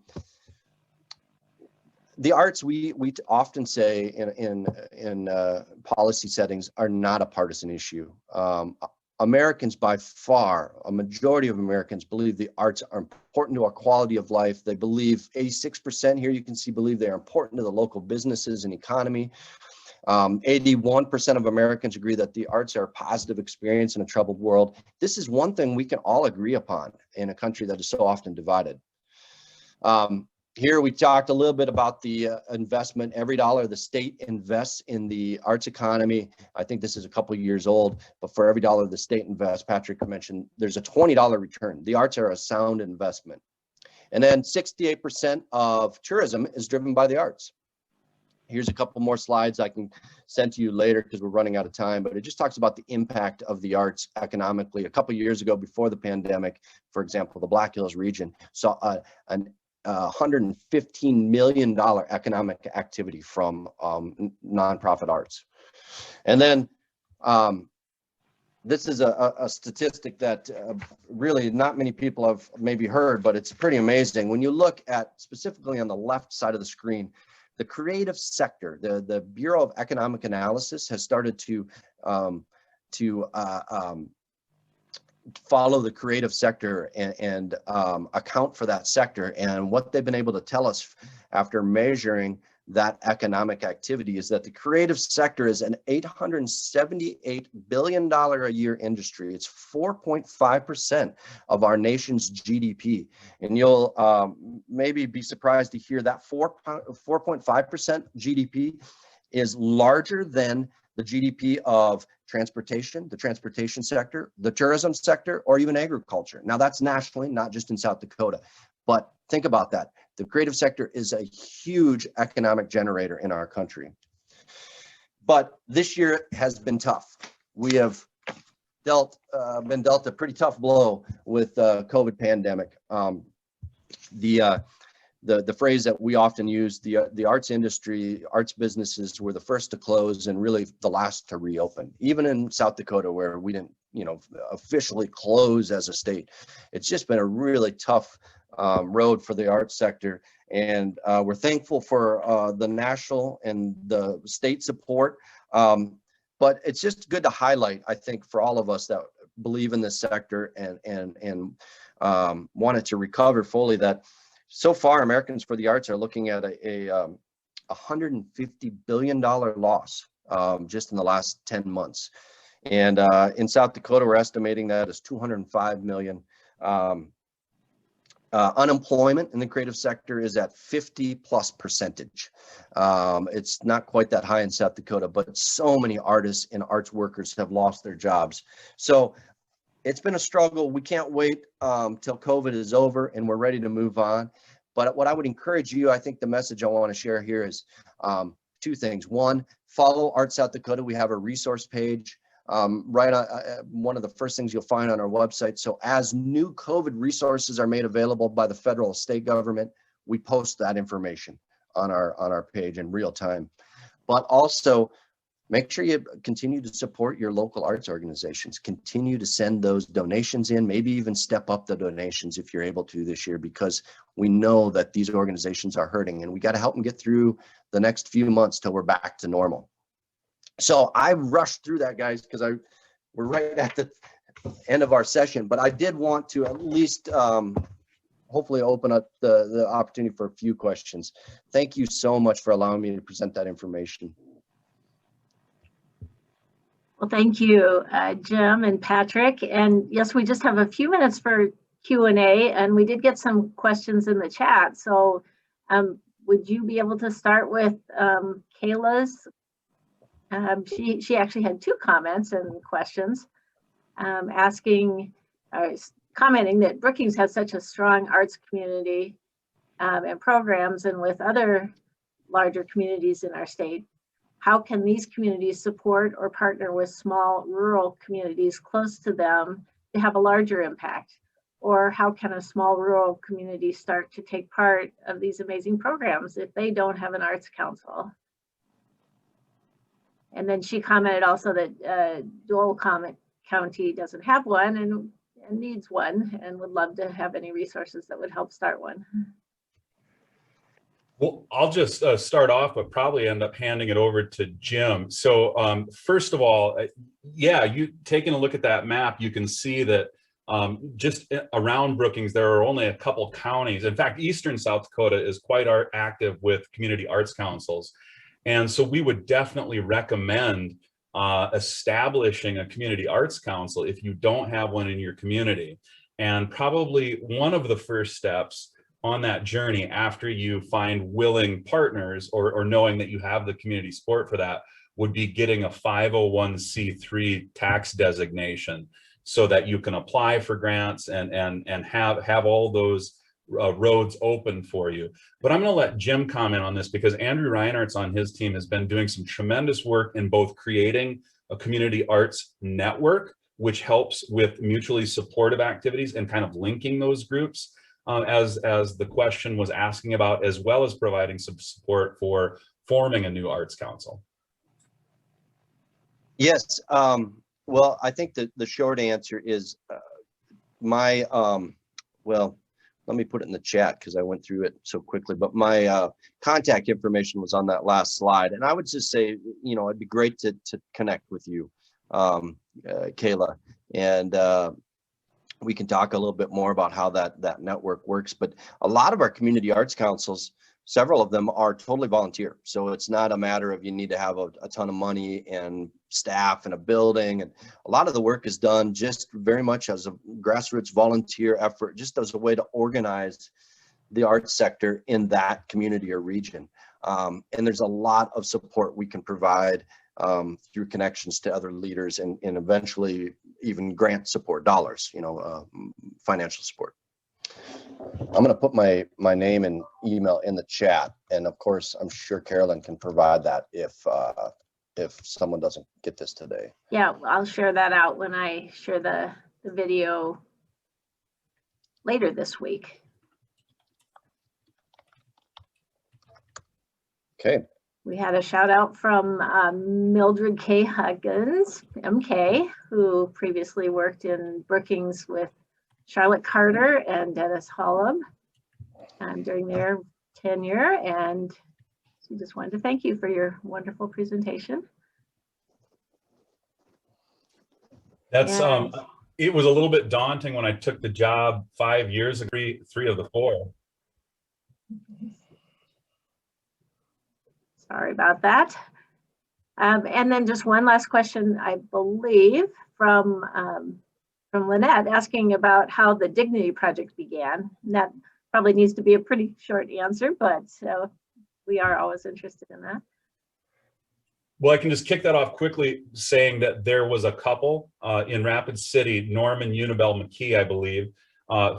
Speaker 4: arts, we often say in policy settings, are not a partisan issue. Americans, by far, a majority of Americans believe the arts are important to our quality of life. They believe, 86% here you can see, believe they are important to the local businesses and economy. 81% of Americans agree that the arts are a positive experience in a troubled world. This is one thing we can all agree upon in a country that is so often divided. Here we talked a little bit about the investment. Every dollar the state invests in the arts economy, I think this is a couple years old, but for every dollar the state invests, Patrick mentioned, there's a $20 return. The arts are a sound investment. And then 68% of tourism is driven by the arts. Here's a couple more slides I can send to you later because we're running out of time, but it just talks about the impact of the arts economically. A couple years ago, before the pandemic, for example, the Black Hills region saw an $115 million economic activity from nonprofit arts. And then this is a statistic that really not many people have maybe heard, but it's pretty amazing. When you look at specifically on the left side of the screen, the creative sector, the Bureau of Economic Analysis has started to follow the creative sector and account for that sector. And what they've been able to tell us after measuring that economic activity is that the creative sector is an $878 billion a year industry. It's 4.5% of our nation's GDP. And you'll maybe be surprised to hear that 4.5% GDP is larger than the GDP of transportation, the transportation sector, the tourism sector, or even agriculture. Now that's nationally, not just in South Dakota, but think about that. The creative sector is a huge economic generator in our country. But this year has been tough. We have been dealt a pretty tough blow with the COVID pandemic. The phrase that we often use, the arts industry, arts businesses were the first to close and really the last to reopen. Even in South Dakota, where we didn't, officially close as a state, it's just been a really tough road for the arts sector. And we're thankful for the national and the state support. But it's just good to highlight, I think, for all of us that believe in this sector and wanted to recover fully, that so far, Americans for the Arts are looking at a $150 billion loss just in the last 10 months. And in South Dakota, we're estimating that as 205 million. Unemployment in the creative sector is at 50+%. It's not quite that high in South Dakota, but so many artists and arts workers have lost their jobs. So it's been a struggle. We can't wait till COVID is over and we're ready to move on. But what I would encourage you, I think the message I want to share here is two things. One, follow Arts South Dakota. We have a resource page right on one of the first things you'll find on our website. So as new COVID resources are made available by the federal state government, we post that information on our page in real time. But also make sure you continue to support your local arts organizations. Continue to send those donations in, maybe even step up the donations if you're able to this year, because we know that these organizations are hurting and we got to help them get through the next few months till we're back to normal. So I rushed through that, guys, because we're right at the end of our session, but I did want to at least hopefully open up the opportunity for a few questions. Thank you so much for allowing me to present that information.
Speaker 1: Well, thank you, Jim and Patrick. And yes, we just have a few minutes for Q&A, and we did get some questions in the chat. So would you be able to start with Kayla's? She actually had two comments and questions commenting that Brookings has such a strong arts community and programs, and with other larger communities in our state, how can these communities support or partner with small rural communities close to them to have a larger impact? Or how can a small rural community start to take part of these amazing programs if they don't have an arts council? And then she commented also that Dole County doesn't have one and needs one, and would love to have any resources that would help start one.
Speaker 3: Well, I'll just start off, but probably end up handing it over to Jim. So first of all, yeah, you taking a look at that map, you can see that just around Brookings, there are only a couple counties. In fact, Eastern South Dakota is quite active with community arts councils. And so we would definitely recommend establishing a community arts council if you don't have one in your community. And probably one of the first steps on that journey, after you find willing partners or knowing that you have the community support for that, would be getting a 501c3 tax designation so that you can apply for grants and have all those roads open for you. But I'm going to let Jim comment on this, because Andrew Reinert's on his team has been doing some tremendous work in both creating a community arts network, which helps with mutually supportive activities and kind of linking those groups, as the question was asking about, as well as providing some support for forming a new arts council.
Speaker 4: Yes, well, I think that the short answer is well, let me put it in the chat because I went through it so quickly, but my contact information was on that last slide. And I would just say, you know, it'd be great to connect with you, Kayla, and we can talk a little bit more about how that network works. But a lot of our community arts councils, several of them are totally volunteer. So it's not a matter of you need to have a ton of money and staff and a building. And a lot of the work is done just very much as a grassroots volunteer effort, just as a way to organize the arts sector in that community or region. And there's a lot of support we can provide through connections to other leaders and eventually even grant support dollars, you know, financial support. I'm going to put my name and email in the chat, and of course, I'm sure Carolyn can provide that if someone doesn't get this today.
Speaker 1: Yeah, I'll share that out when I share the video later this week.
Speaker 4: Okay.
Speaker 1: We had a shout out from Mildred K. Huggins, MK, who previously worked in Brookings with Charlotte Carter and Dennis Hollub during their tenure, and she just wanted to thank you for your wonderful presentation.
Speaker 3: That's it was a little bit daunting when I took the job 5 years ago, three of the four.
Speaker 1: Sorry about that. And then just one last question, I believe, from Lynette, asking about how the Dignity Project began. And that probably needs to be a pretty short answer, but we are always interested in that.
Speaker 3: Well, I can just kick that off quickly, saying that there was a couple in Rapid City, Norm and Unibel McKee, I believe,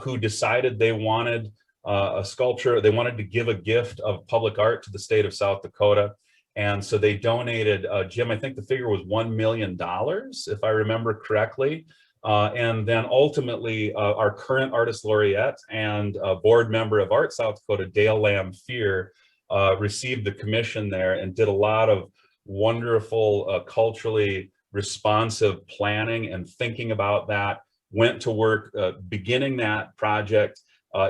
Speaker 3: who decided they wanted a sculpture. They wanted to give a gift of public art to the state of South Dakota. And so they donated, Jim, I think the figure was $1 million, if I remember correctly. And then ultimately, our current artist laureate and board member of Art South Dakota, Dale Lamb Fear, received the commission there and did a lot of wonderful, culturally responsive planning and thinking about that. Went to work beginning that project.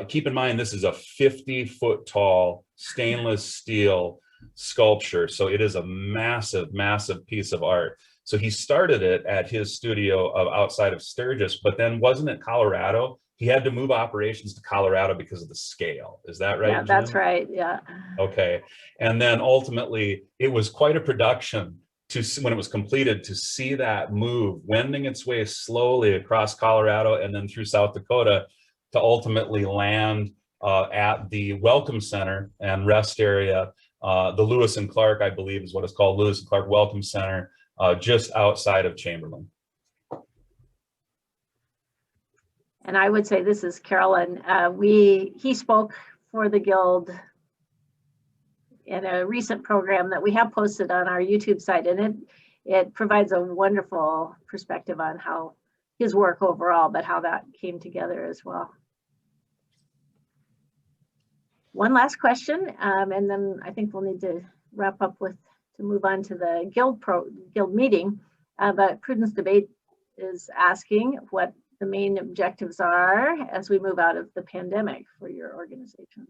Speaker 3: Keep in mind, this is a 50-foot tall stainless steel sculpture. So it is a massive, massive piece of art. So he started it at his studio outside of Sturgis, but then wasn't it Colorado? He had to move operations to Colorado because of the scale. Is that right?
Speaker 1: Yeah,
Speaker 3: Jim?
Speaker 1: that's right. Yeah.
Speaker 3: Okay. And then ultimately, it was quite a production to see, when it was completed, to see that move, wending its way slowly across Colorado and then through South Dakota to ultimately land at the Welcome Center and rest area. The Lewis and Clark, I believe, is what it's called, Lewis and Clark Welcome Center, just outside of Chamberlain.
Speaker 1: And I would say, this is Carolyn. He spoke for the Guild in a recent program that we have posted on our YouTube site, and it provides a wonderful perspective on how his work overall, but how that came together as well. One last question, and then I think we'll need to wrap up to move on to the Guild meeting. But Prudence Debate is asking what the main objectives are as we move out of the pandemic for your organization.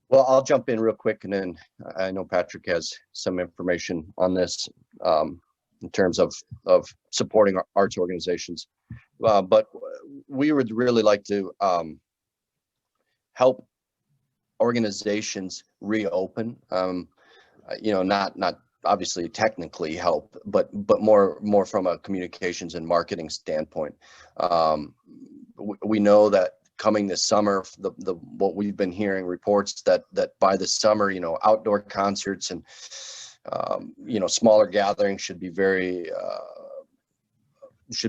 Speaker 4: Well, I'll jump in real quick, and then I know Patrick has some information on this in terms of supporting our arts organizations. But we would really like to help organizations reopen. You know, not obviously technically help, but more from a communications and marketing standpoint. We know that coming this summer, what we've been hearing reports that by the summer, you know, outdoor concerts and you know, smaller gatherings should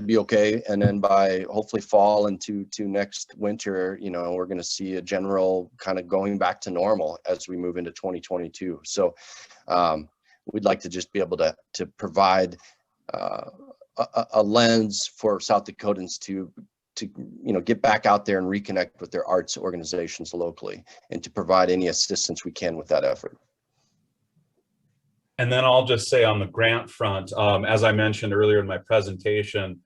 Speaker 4: be okay. And then by hopefully fall into next winter, you know, we're going to see a general kind of going back to normal as we move into 2022. So we'd like to just be able to provide a lens for South Dakotans to you know, get back out there and reconnect with their arts organizations locally, and to provide any assistance we can with that effort.
Speaker 3: And then I'll just say on the grant front, as I mentioned earlier in my presentation,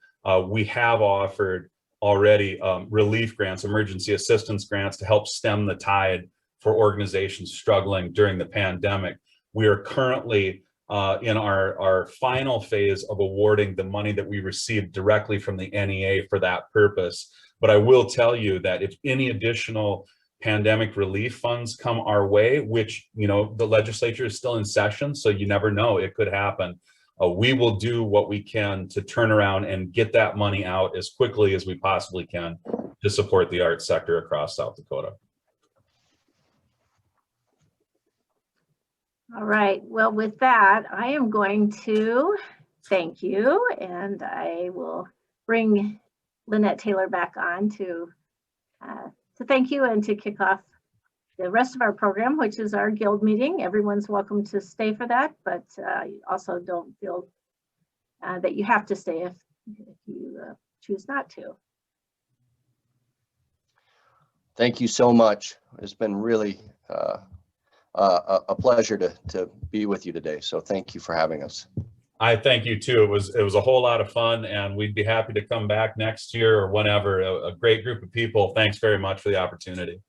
Speaker 3: we have offered already relief grants, emergency assistance grants, to help stem the tide for organizations struggling during the pandemic. We are currently in our final phase of awarding the money that we received directly from the NEA for that purpose. But I will tell you that if any additional pandemic relief funds come our way, which, you know, the legislature is still in session, so you never know, it could happen. We will do what we can to turn around and get that money out as quickly as we possibly can to support the arts sector across South Dakota.
Speaker 1: All right, well, with that, I am going to thank you, and I will bring Lynette Taylor back on to thank you and to kick off the rest of our program, which is our Guild meeting. Everyone's welcome to stay for that, but also don't feel that you have to stay if you choose not to.
Speaker 4: Thank you so much. It's been really a pleasure to be with you today. So thank you for having us.
Speaker 3: I thank you too. It was a whole lot of fun, and we'd be happy to come back next year or whenever. A great group of people. Thanks very much for the opportunity.